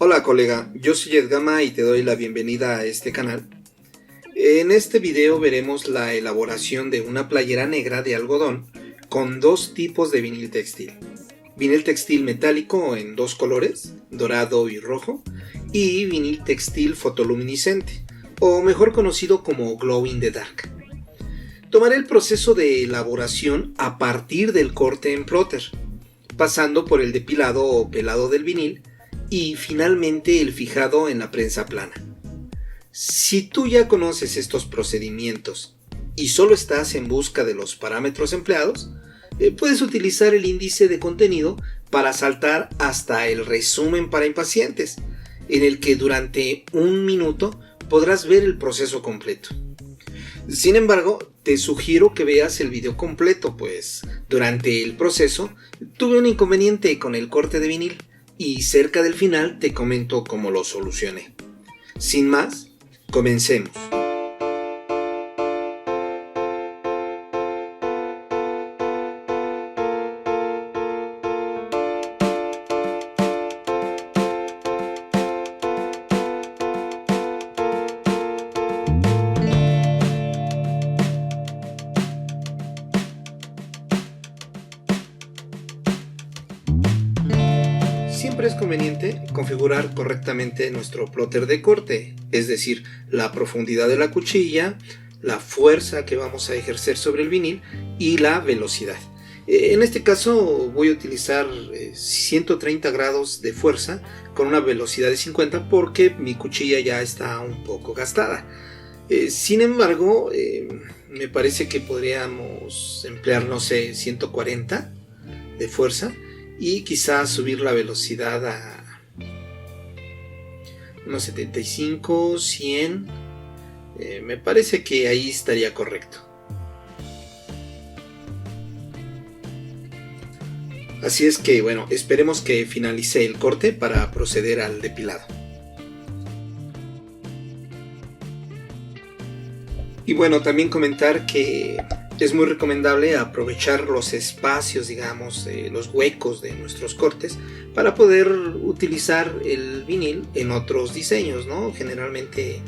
Hola colega, yo soy Edgama y te doy la bienvenida a este canal. En este video veremos la elaboración de una playera negra de algodón con dos tipos de vinil textil. Vinil textil metálico en dos colores, dorado y rojo, y vinil textil fotoluminiscente, o mejor conocido como glow in the dark. Tomaré el proceso de elaboración a partir del corte en plotter, pasando por el depilado o pelado del vinil, y finalmente el fijado en la prensa plana. Si tú ya conoces estos procedimientos y solo estás en busca de los parámetros empleados, puedes utilizar el índice de contenido para saltar hasta el resumen para impacientes, en el que durante un minuto podrás ver el proceso completo. Sin embargo, te sugiero que veas el video completo, pues durante el proceso tuve un inconveniente con el corte de vinil y cerca del final te comento cómo lo solucioné. Sin más, comencemos. Siempre es conveniente configurar correctamente nuestro plotter de corte, es decir, la profundidad de la cuchilla, la fuerza que vamos a ejercer sobre el vinil y la velocidad. En este caso voy a utilizar 130 grados de fuerza con una velocidad de 50 porque mi cuchilla ya está un poco gastada. Sin embargo, me parece que podríamos emplear, 140 de fuerza y quizás subir la velocidad a unos 75, 100. Me parece que ahí estaría correcto. Así es que bueno, esperemos que finalice el corte para proceder al depilado. Y bueno, también comentar que es muy recomendable aprovechar los espacios, digamos, los huecos de nuestros cortes para poder utilizar el vinil en otros diseños, ¿no? Generalmente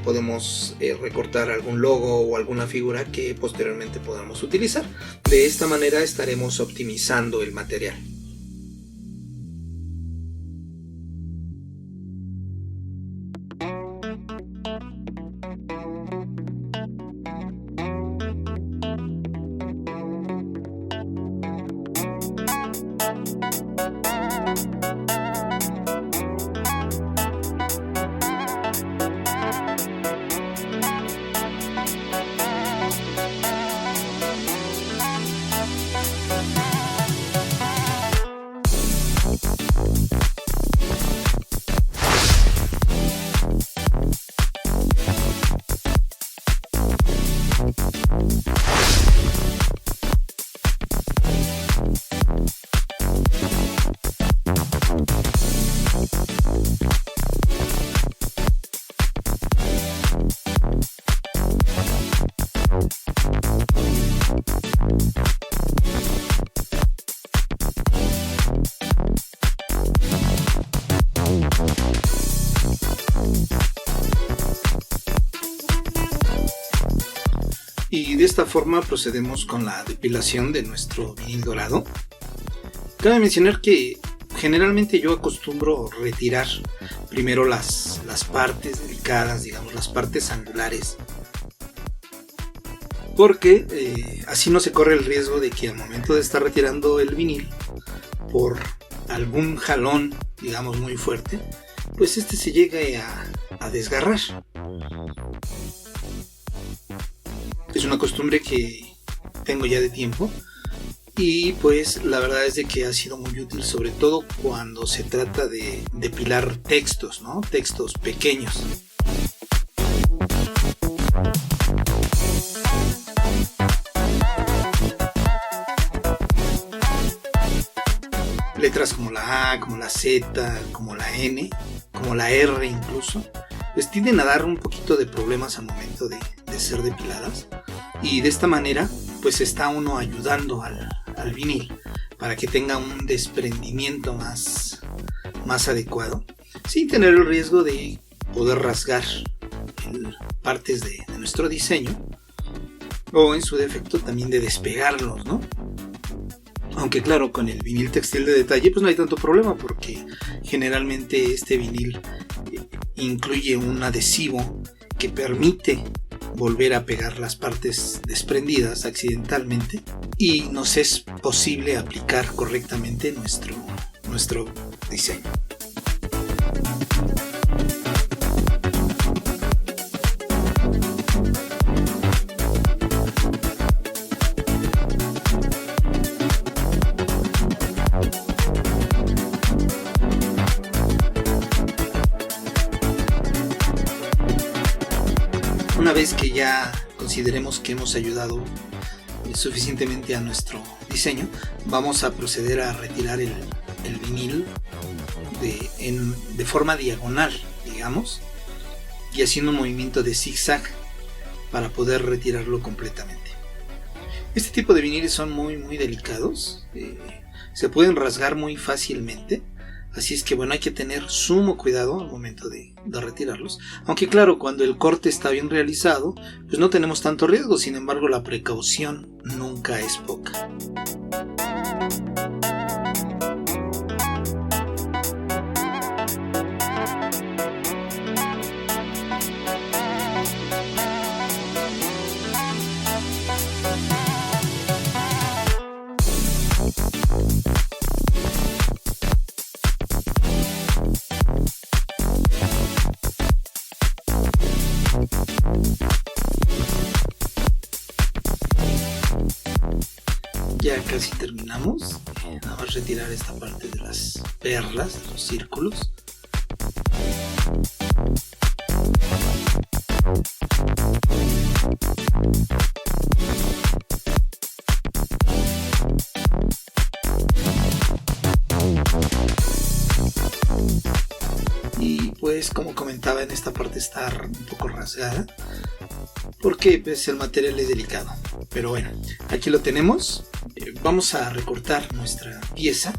podemos recortar algún logo o alguna figura que posteriormente podamos utilizar. De esta manera estaremos optimizando el material. Y de esta forma procedemos con la depilación de nuestro vinil dorado. Cabe mencionar que generalmente yo acostumbro retirar primero las partes delicadas, digamos las partes angulares, porque así no se corre el riesgo de que al momento de estar retirando el vinil por algún jalón, digamos muy fuerte, pues este se llegue a desgarrar. Es una costumbre que tengo ya de tiempo y pues la verdad es de que ha sido muy útil, sobre todo cuando se trata de depilar textos, ¿no? Textos pequeños. Letras como la A, como la Z, como la N, como la R incluso, pues tienden a dar un poquito de problemas al momento de ser depiladas. Y de esta manera pues está uno ayudando al vinil para que tenga un desprendimiento más adecuado sin tener el riesgo de poder rasgar partes de nuestro diseño, o en su defecto también de despegarlos, ¿no? Aunque claro, con el vinil textil de detalle pues no hay tanto problema, porque generalmente este vinil incluye un adhesivo que permite volver a pegar las partes desprendidas accidentalmente y nos es posible aplicar correctamente nuestro diseño. Una vez que ya consideremos que hemos ayudado suficientemente a nuestro diseño, vamos a proceder a retirar el vinil de forma diagonal, digamos, y haciendo un movimiento de zigzag para poder retirarlo completamente. Este tipo de viniles son muy delicados, se pueden rasgar muy fácilmente. Así es que bueno, hay que tener sumo cuidado al momento de retirarlos. Aunque claro, cuando el corte está bien realizado, pues no tenemos tanto riesgo. Sin embargo, la precaución nunca es poca. Ya casi terminamos. Nada más retirar esta parte de las perlas, de los círculos. Y pues como comentaba, en esta parte está un poco rasgada porque pues, el material es delicado. Pero bueno, aquí lo tenemos. Vamos a recortar nuestra pieza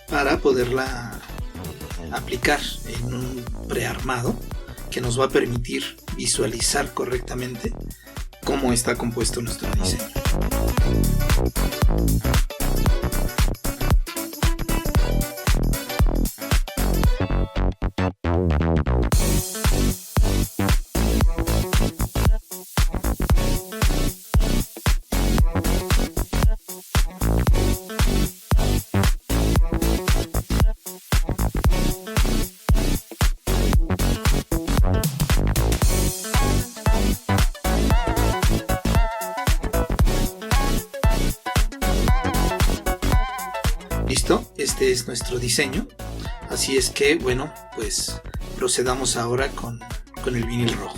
para poderla aplicar en un prearmado que nos va a permitir visualizar correctamente cómo está compuesto nuestro diseño. Listo, este es nuestro diseño. Así es que, bueno, pues procedamos ahora con el vinil rojo.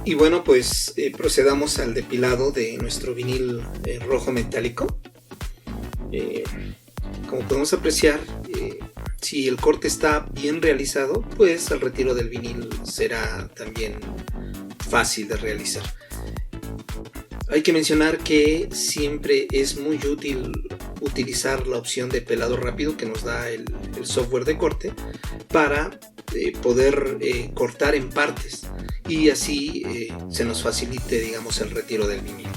Y bueno, pues procedamos al depilado de nuestro vinil rojo metálico. Como podemos apreciar, si el corte está bien realizado, pues el retiro del vinil será también fácil de realizar. Hay que mencionar que siempre es muy útil utilizar la opción de pelado rápido que nos da el software de corte para poder cortar en partes y así se nos facilite, digamos, el retiro del vinil.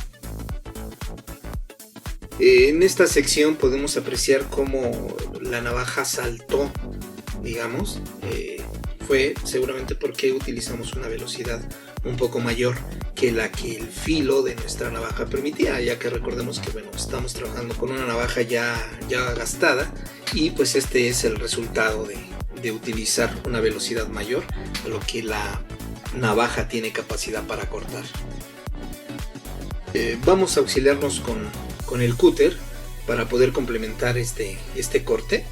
En esta sección podemos apreciar cómo la navaja saltó, digamos, fue seguramente porque utilizamos una velocidad un poco mayor que la que el filo de nuestra navaja permitía, ya que recordemos que bueno, estamos trabajando con una navaja ya gastada y pues este es el resultado de utilizar una velocidad mayor a lo que la navaja tiene capacidad para cortar. Vamos a auxiliarnos con el cúter para poder complementar este corte.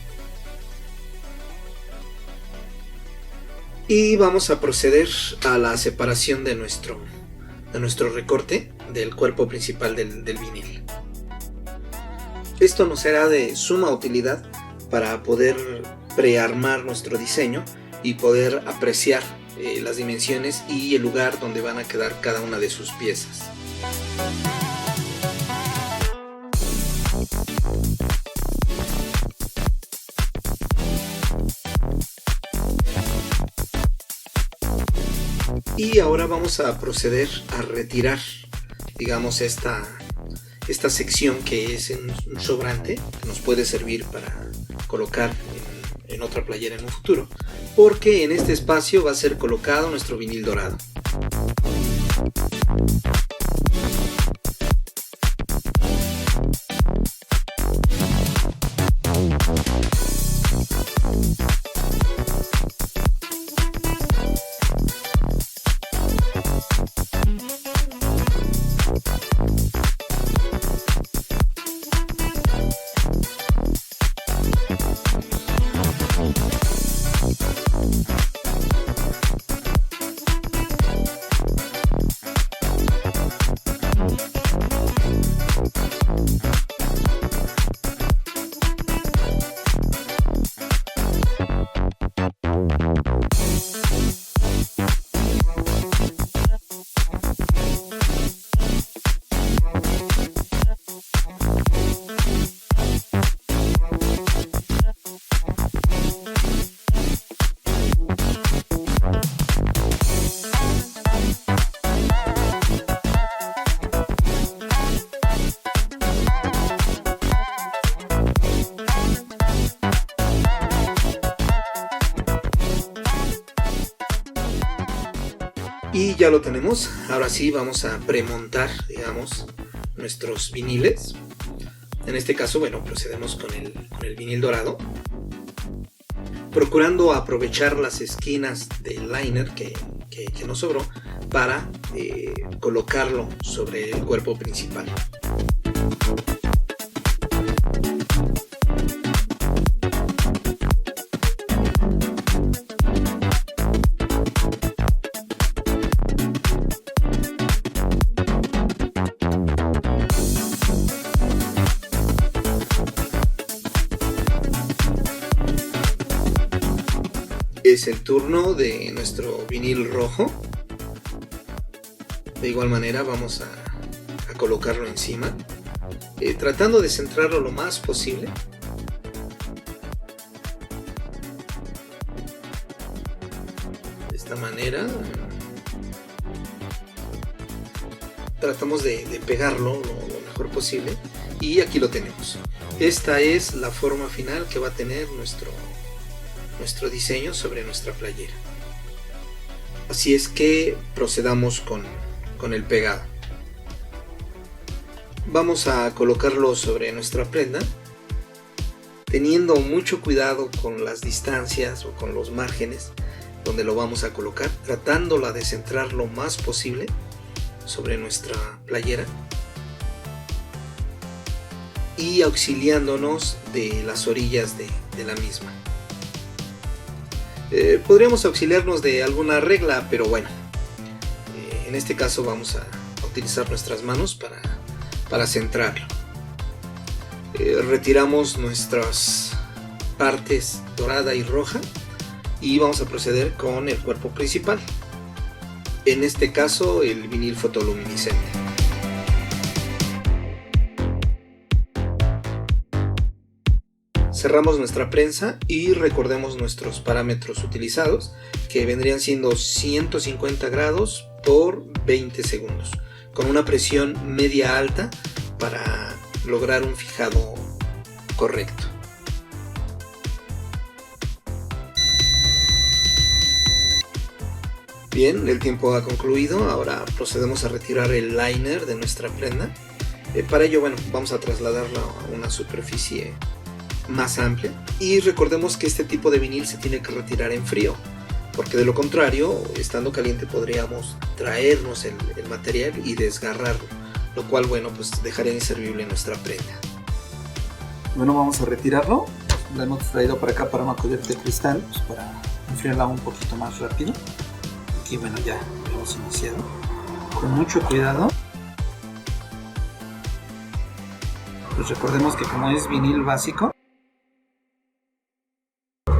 Y vamos a proceder a la separación de nuestro recorte del cuerpo principal del vinil. Esto nos será de suma utilidad para poder prearmar nuestro diseño y poder apreciar las dimensiones y el lugar donde van a quedar cada una de sus piezas. Y ahora vamos a proceder a retirar, digamos, esta sección que es un sobrante que nos puede servir para colocar en otra playera en un futuro, porque en este espacio va a ser colocado nuestro vinil dorado. Y ya lo tenemos. Ahora sí vamos a premontar, digamos, nuestros viniles. En este caso, bueno, procedemos con el vinil dorado, procurando aprovechar las esquinas del liner que nos sobró para colocarlo sobre el cuerpo principal. Es el turno de nuestro vinil rojo. De igual manera vamos a colocarlo encima, tratando de centrarlo lo más posible. De esta manera tratamos de pegarlo lo mejor posible, y aquí lo tenemos. Esta es la forma final que va a tener nuestro diseño sobre nuestra playera. Así es que procedamos con el pegado. Vamos a colocarlo sobre nuestra prenda, teniendo mucho cuidado con las distancias o con los márgenes donde lo vamos a colocar, tratándola de centrar lo más posible sobre nuestra playera y auxiliándonos de las orillas de la misma. Podríamos auxiliarnos de alguna regla, pero bueno, en este caso vamos a utilizar nuestras manos para centrarlo. Retiramos nuestras partes dorada y roja y vamos a proceder con el cuerpo principal, en este caso el vinil fotoluminiscente. Cerramos nuestra prensa y recordemos nuestros parámetros utilizados, que vendrían siendo 150 grados por 20 segundos, con una presión media alta para lograr un fijado correcto. Bien, el tiempo ha concluido. Ahora procedemos a retirar el liner de nuestra prenda. Para ello, bueno, vamos a trasladarlo a una superficie más amplia, y recordemos que este tipo de vinil se tiene que retirar en frío, porque de lo contrario, estando caliente, podríamos traernos el material y desgarrarlo, lo cual, bueno, pues dejaría inservible nuestra prenda. Bueno, vamos a retirarlo. La hemos traído para acá para una cubierta de cristal, pues para enfriarla un poquito más rápido. Aquí, bueno, ya hemos iniciado con mucho cuidado. Pues recordemos que como es vinil básico,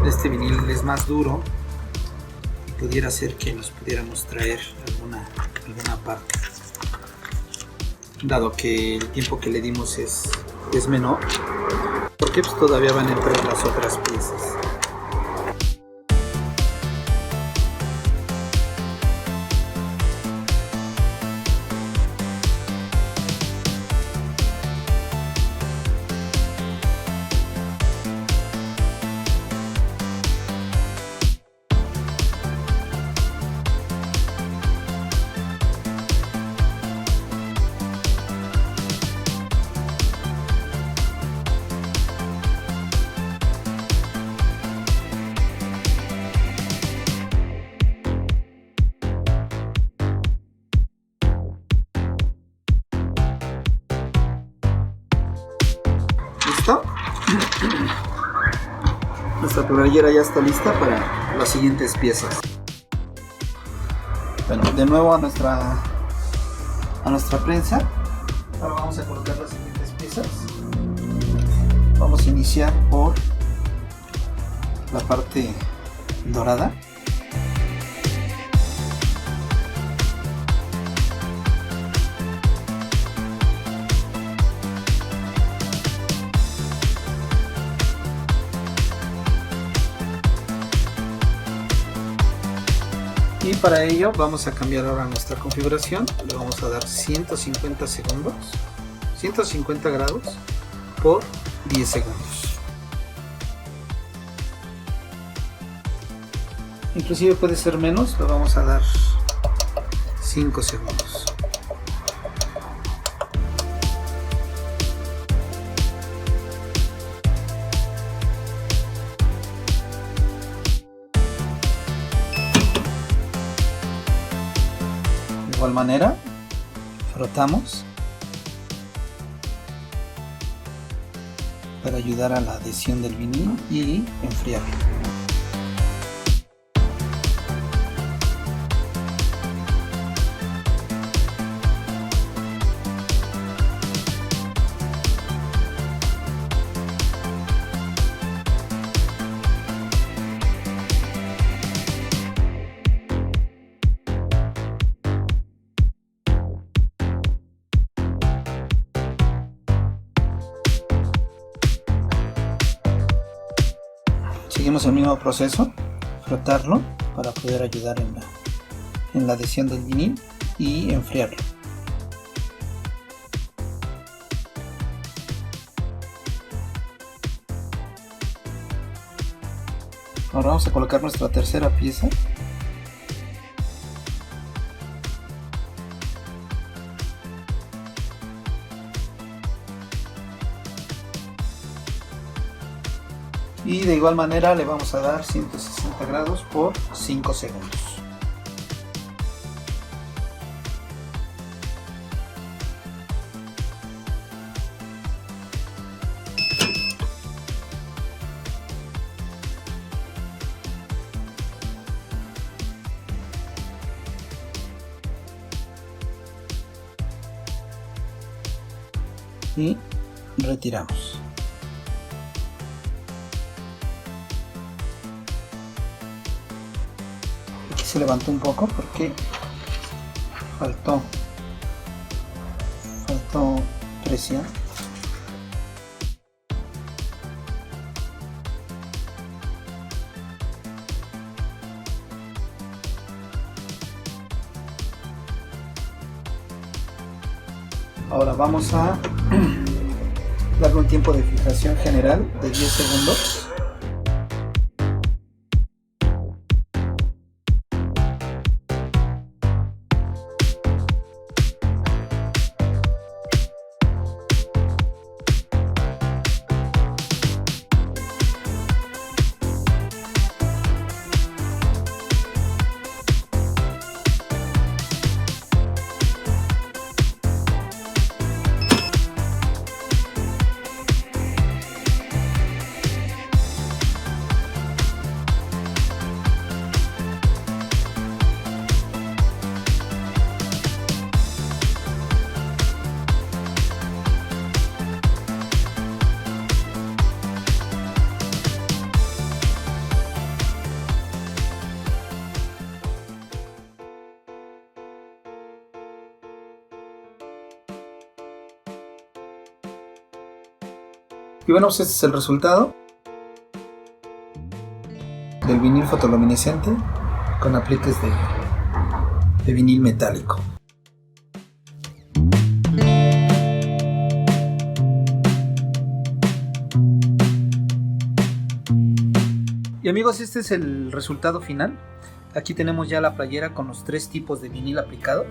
este vinil es más duro y pudiera ser que nos pudiéramos traer alguna parte, dado que el tiempo que le dimos es menor, porque pues todavía van a entrar las otras piezas. Nuestra playera ya está lista para las siguientes piezas. Bueno, de nuevo a nuestra prensa. Ahora vamos a colocar las siguientes piezas. Vamos a iniciar por la parte dorada. Y para ello vamos a cambiar ahora nuestra configuración. Le vamos a dar 150 segundos, 150 grados por 10 segundos. Inclusive puede ser menos, le vamos a dar 5 segundos. De igual manera, frotamos para ayudar a la adhesión del vinil y enfriarlo. Seguimos el mismo proceso, frotarlo para poder ayudar en la adhesión del vinil y enfriarlo. Ahora vamos a colocar nuestra tercera pieza. Y de igual manera le vamos a dar 160 grados por 5 segundos. Y retiramos. Aquí se levantó un poco porque faltó presión. Ahora vamos a darle un tiempo de fijación general de 10 segundos. Y bueno, pues este es el resultado del vinil fotoluminescente con apliques de vinil metálico. Y amigos, este es el resultado final. Aquí tenemos ya la playera con los 3 tipos de vinil aplicados.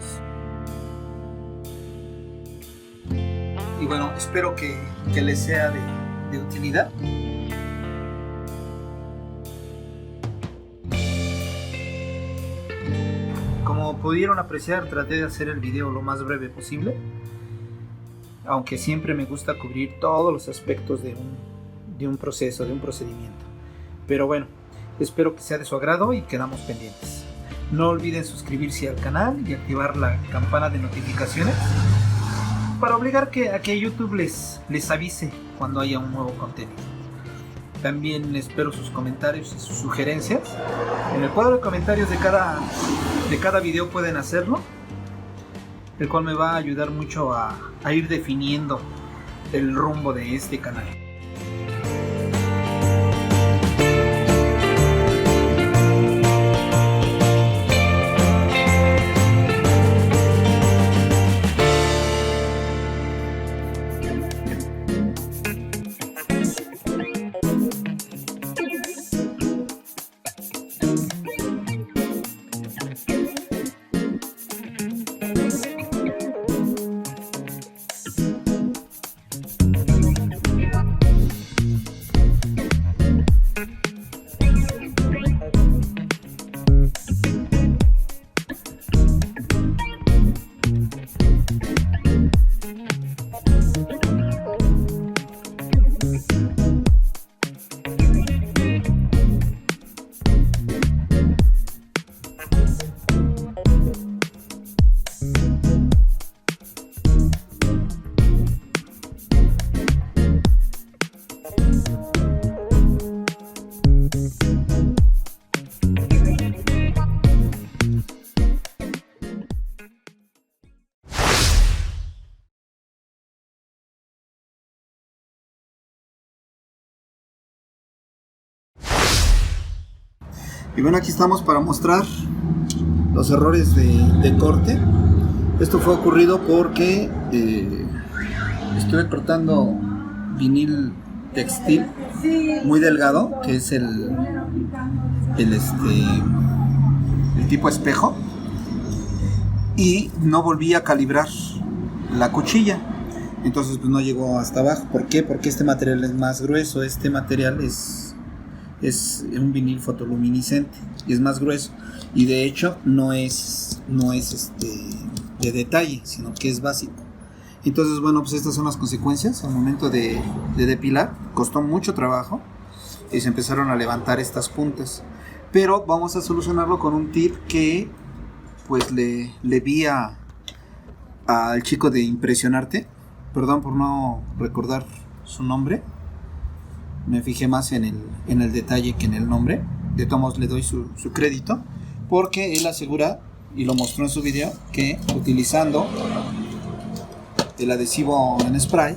Y bueno, espero que les sea de utilidad. Como pudieron apreciar, traté de hacer el video lo más breve posible, aunque siempre me gusta cubrir todos los aspectos de un proceso, de un procedimiento. Pero bueno, espero que sea de su agrado y quedamos pendientes. No olviden suscribirse al canal y activar la campana de notificaciones para obligar a que YouTube les avise cuando haya un nuevo contenido. También espero sus comentarios y sus sugerencias. En el cuadro de comentarios de cada video pueden hacerlo, el cual me va a ayudar mucho a ir definiendo el rumbo de este canal. Y bueno, aquí estamos para mostrar los errores de corte. Esto fue ocurrido porque estuve cortando vinil textil muy delgado, que es el tipo espejo, y no volví a calibrar la cuchilla. Entonces pues no llegó hasta abajo. ¿Por qué? Porque este material es más grueso. Este material es un vinil fotoluminiscente y es más grueso, y de hecho no es de detalle, sino que es básico. Entonces bueno, pues estas son las consecuencias al momento de depilar. Costó mucho trabajo y se empezaron a levantar estas puntas, pero vamos a solucionarlo con un tip que pues le vi al chico de Impresionarte. Perdón por no recordar su nombre, me fijé más en el detalle que en el nombre. De todos modos le doy su crédito, porque él asegura, y lo mostró en su video, que utilizando el adhesivo en spray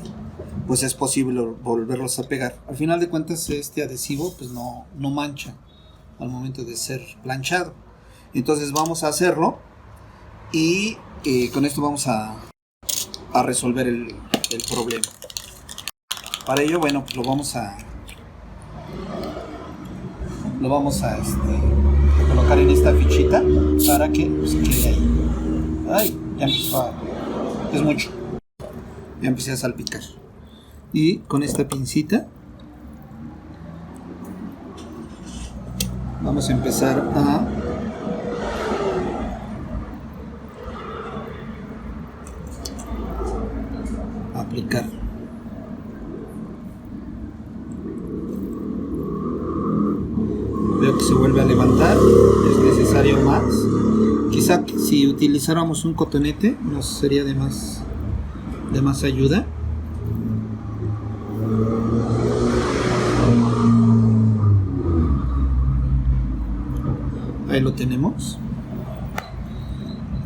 pues es posible volverlos a pegar. Al final de cuentas este adhesivo pues no mancha al momento de ser planchado. Entonces vamos a hacerlo y con esto vamos a resolver el problema. Para ello, bueno, pues lo vamos a colocar en esta fichita para que pues, se quede ahí. Ay, ya empezó es mucho. Ya empecé a salpicar. Y con esta pincita vamos a empezar a aplicar. Veo que se vuelve a levantar, es necesario más. Quizá si utilizáramos un cotonete nos sería de más ayuda. Ahí lo tenemos.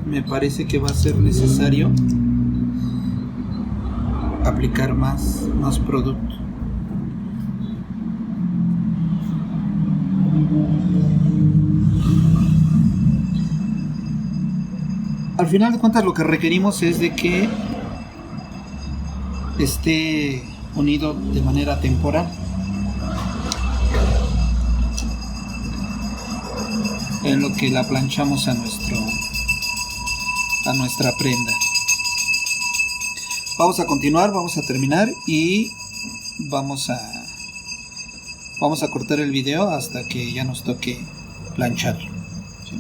Me parece que va a ser necesario aplicar más producto. Al final de cuentas lo que requerimos es de que esté unido de manera temporal en lo que la planchamos a nuestra prenda. Vamos a continuar, vamos a terminar y vamos a cortar el video hasta que ya nos toque plancharlo. ¿Sí?